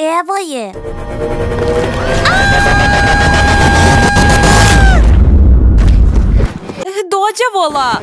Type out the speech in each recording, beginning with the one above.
Evo je. Dođavola!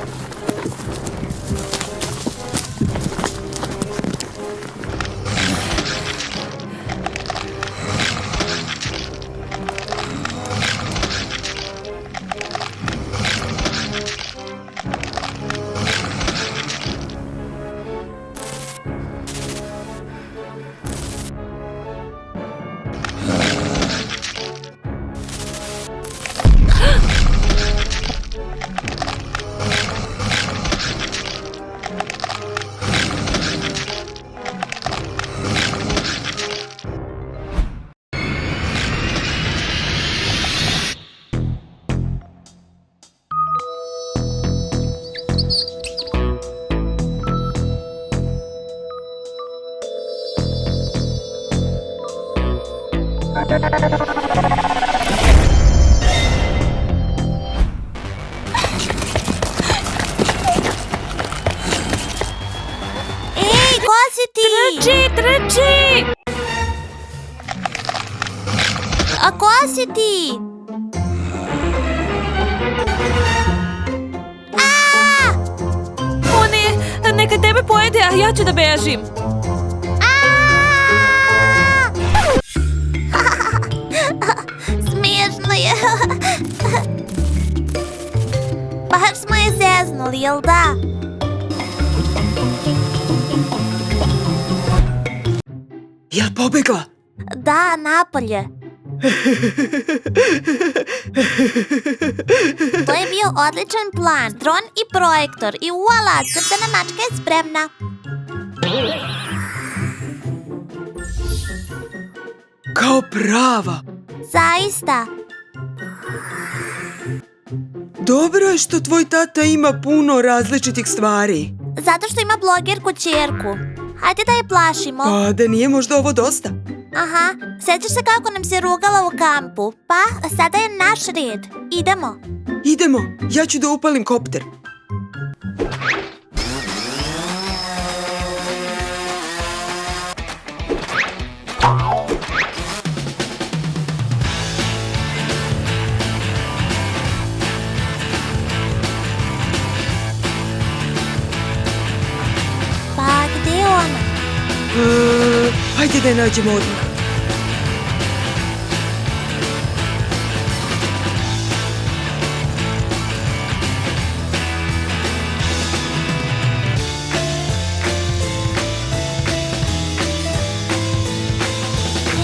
Ej, ko si ti? Trči! A ko si ti? O ne, neka tebe pojede, a ja ću da bežim. Smiješno je. Baš smo je zeznuli, jel da? Jel pobegla? Da, napolje. To je bio odličan plan. Dron i projektor i voila, crtana mačka je spremna. Kao prava. Zaista. Dobro je što tvoj tata ima puno različitih stvari. Zato što ima blogerku ćerku. Hajde da je plašimo. Pa da nije možda ovo dosta? Aha, sjećaš se kako nam se rugala u kampu? Pa, sada je naš red. Idemo. Idemo, ja ću da upalim kopter. Pa, gdje je ona? Hajde da je nađemo odmah.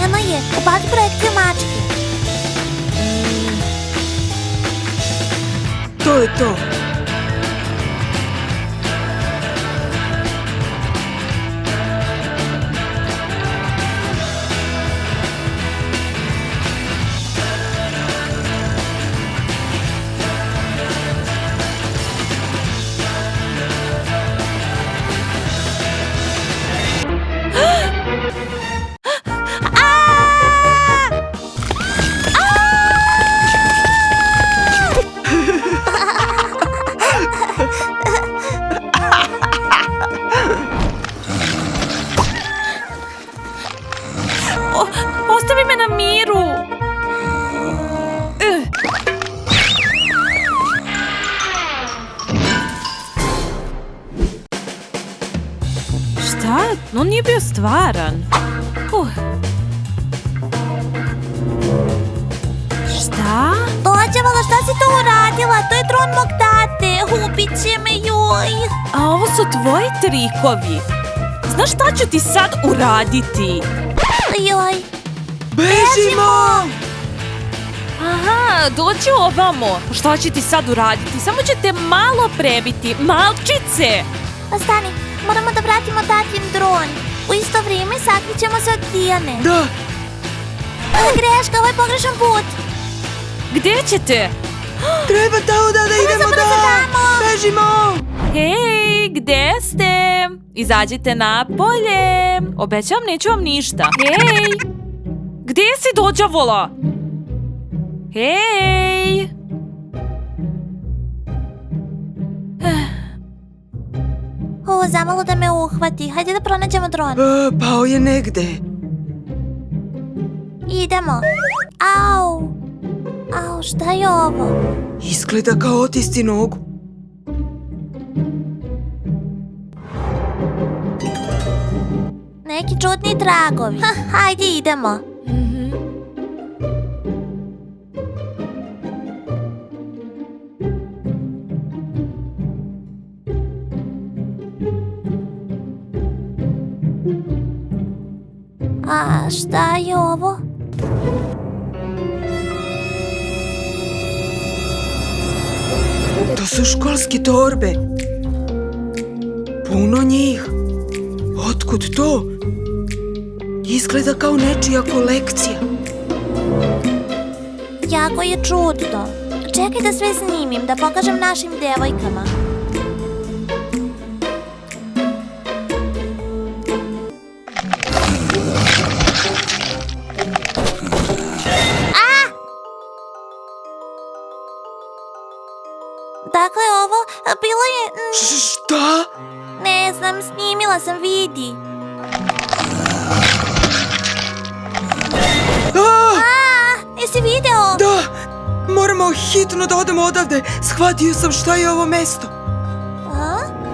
Eno je, ubaci projekciju mačke. To je to. Ostavi me na miru! Šta? On nije bio stvaran. Šta? Dođevala, šta si to uradila? To je dron mog tate. Ubit će me, joj. A ovo su tvoji trikovi. Znaš šta ću ti sad uraditi? Joj. Bežimo! Aha, dođi ovamo. Šta će ti sad uraditi? Samo ću te malo prebiti, malčice. Pa stani, moramo da vratimo tatin dron. U isto vrijeme sakrićemo se od Dijane. Da! Greška, ovo je pogrešan put. Gdje ćete? Treba da idemo brzo tamo. Bežimo! Hej, gdje ste? Izađite napolje. Obećam, neću vam ništa. Hej! Gdje si, dođavola? Hej! Zamalo da me uhvati. Hajde da pronađemo dron. Pao je negde. Idemo. Au. Au, šta je ovo? Izgleda kao otisci nogu. Neki čudni tragovi. Hajde idemo. A šta je ovo? To su školske torbe. Puno njih. Otkud to? Izgleda kao nečija kolekcija. Jako je čudno. Čekaj da sve snimim, da pokažem našim devojkama. Dakle, ovo bilo je... Šta? Ne znam, snimila sam, vidi. Jesi video? Da, moramo hitno da odemo odavde. Shvatio sam šta je ovo mesto.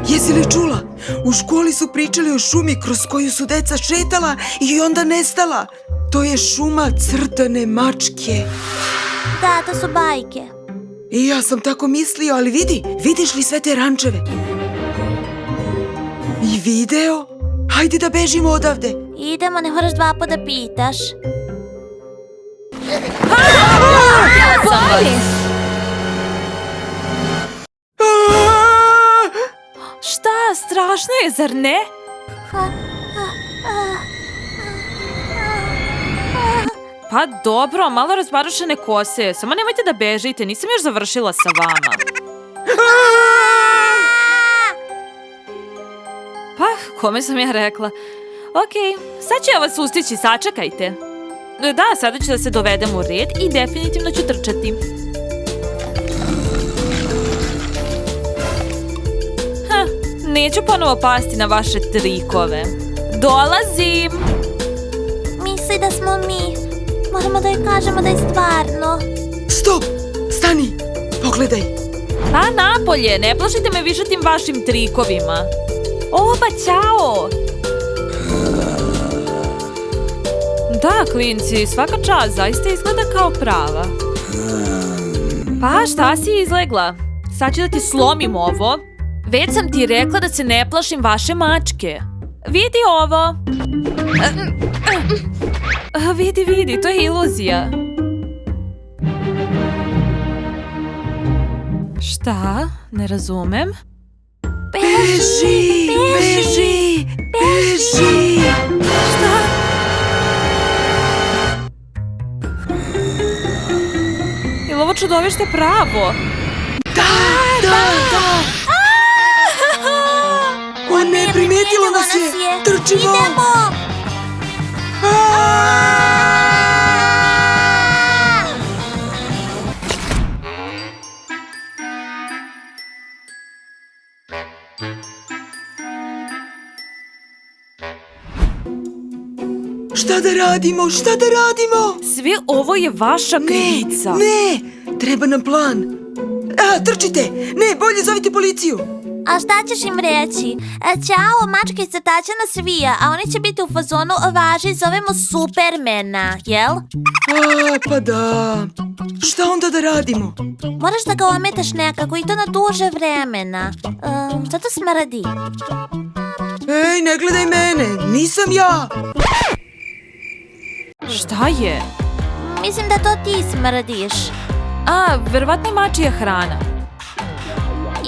Jesi li čula? U školi su pričali o šumi kroz koju su deca šetala i onda nestala. To je šuma crtane mačke. Da, to su bajke. I ja sam tako mislio, ali vidiš li sve te rančeve? I video? Hajde da bežimo odavde. Idemo, ne moraš dva puta pitaš. Šta, strašno je, zar ne? Pa dobro, malo razbarušene kose. Samo nemojte da bežite, nisam još završila sa vama. Pa, kome sam ja rekla? Okej, sad ću ja vas ustići, sačekajte. Da, sada ću da se dovedem u red i definitivno ću trčati. Neću ponovo pasti na vaše trikove. Dolazim! Misli da smo mi. Moramo da joj kažemo da je stvarno. Stop! Stani! Pogledaj! Pa napolje, ne plašite me više tim vašim trikovima. Oba, ćao! Da, klinci, svaka čast, zaista izgleda kao prava. Pa, šta si izlegla? Sad ću da ti slomim ovo. Već sam ti rekla da se ne plašim vaše mačke. Vidi ovo. Vidi, to je iluzija. Šta? Ne razumem. Beži! Beži! Beži! Šta? Ili ovo čudovište pravo? Da! On ne primetilo nas je! Trčimo! Idemo! Šta da radimo? Šta da radimo? Sve ovo je vaša krivica. Ne! Treba nam plan. Trčite! Ne, bolje zovite policiju! A šta ćeš im reći? Ćao, mačka iz crtaća nas svija, a oni će biti u fazonu važi, zovemo Supermana, jel? Pa da. Šta onda da radimo? Moraš da ga ometaš nekako i to na duže vremena. Šta to smrdi? Ej, ne gledaj mene, nisam ja! Šta je? Mislim da to ti smrdiš. Verovatno mačija hrana.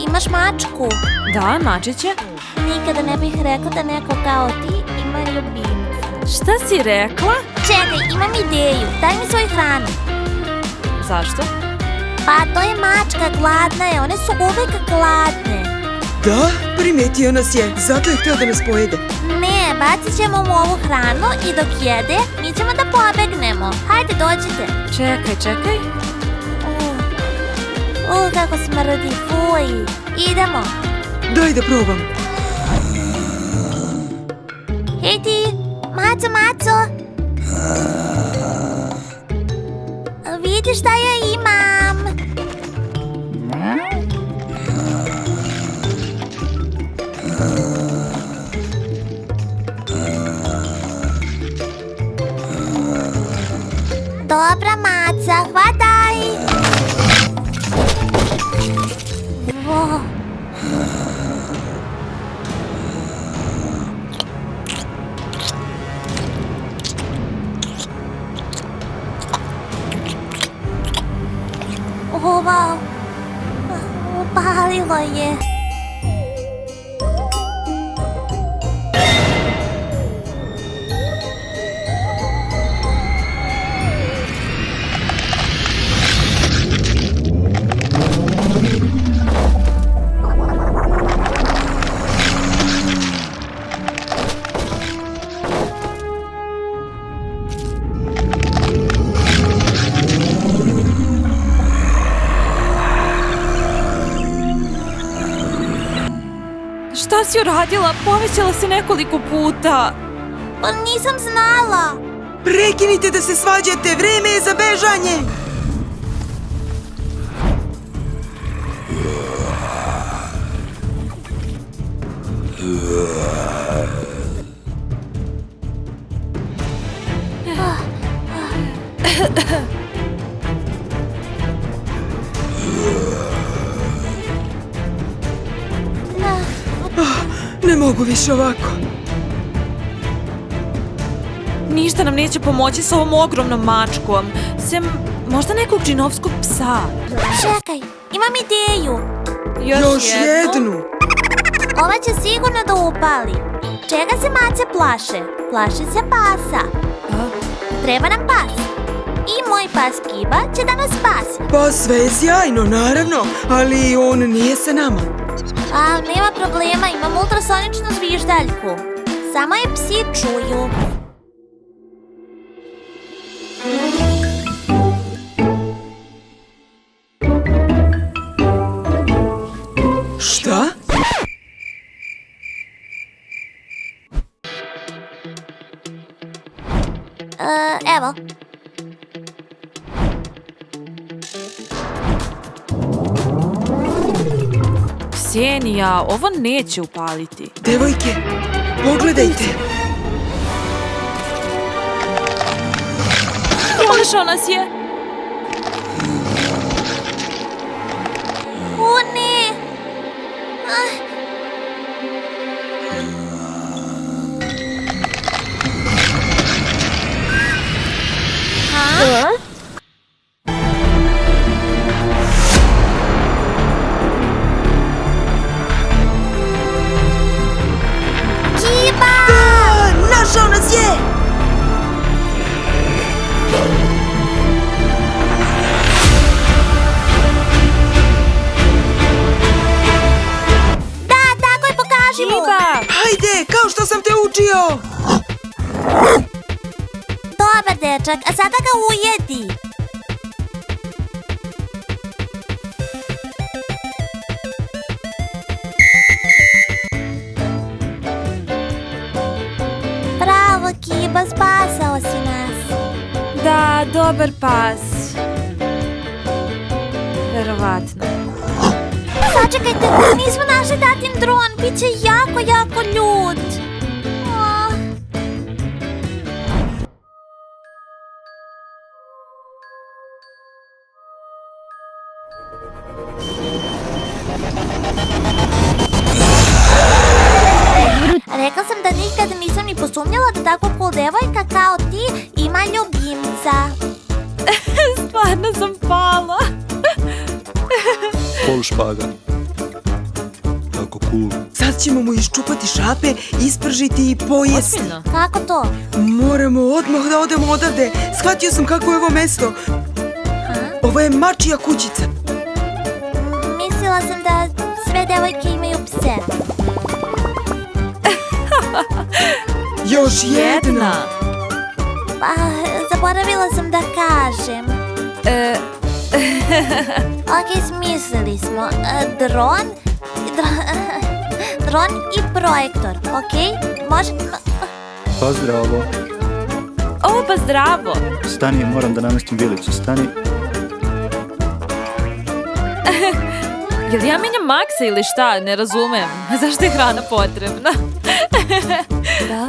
Imaš mačku? Da, mačiće. Nikada ne bih rekla da neko kao ti ima ljubimca. Šta si rekla? Čekaj, imam ideju. Daj mi svoju hranu. Zašto? Pa to je mačka, gladna je. One su uvijek gladne. Da, primetio nas je, zato je htio da nas pojede. Ne, bacit ćemo mu ovu hranu i dok jede, mi ćemo da pobegnemo. Hajde, dođite. Čekaj. Kako smrdi, fuj. Idemo. Daj da probam. Hej ti, Maco. pogledajte šta ja imam. Dobra, maca, hvataj. Wow. Wow. Upalilo je. Šta si uradila? Povećala se nekoliko puta. Pa nisam znala. Prekinite da se svađate, vreme je za bežanje. Ne mogu više ovako. Ništa nam neće pomoći s ovom ogromnom mačkom. Sem možda nekog džinovskog psa. Čekaj, imam ideju. Još jednu. Ova će sigurno da upali. Čega se mace plaše? Plaše se pasa. Treba nam pas. I moj pas Kiba će da nas spasi. Pa sve je sjajno, naravno, ali on nije sa nama. A nema problema, imam ultrasoničnu zviždaljku. Samo je psi čuju. Šta? Evo. Ksenija, ovo neće upaliti. Devojke, pogledajte. Pronašao nas je. O ne! Kiba! Našao nas je! Da, tako je, pokaži mu! Kiba! Hajde, kao što sam te učio! Dobar dečak, a sada ga ujedi. Bravo, Kiba, spasao si nas. Da, dobar pas. Verovatno. Sačekajte, nismo našli tatin dron, bit će jako, jako ljut. Ah. Rekla sam da nikad nisam ni posumnjala da tako cool devojka kao ti ima ljubimca. Stvarno sam pala. Pol špaga. Kako cool. Sad ćemo mu iščupati šape, ispržiti i pojesti. Ozbiljno? Kako to? Moramo odmah da odemo odavde. Shvatio sam kako je ovo mesto. Ovo je mačija kućica. Mislila sam da sve devojke imaju pse. Još jedna. Pa, zaboravila sam da kažem. Ok, smislili smo. Dron i projektor, ok? Može... Pa zdravo. O, pa zdravo. Stani, moram da namestim vilicu. Stani. Jel ja menjam Maksa ili šta? Ne razumem. Zašto je hrana potrebna? Da.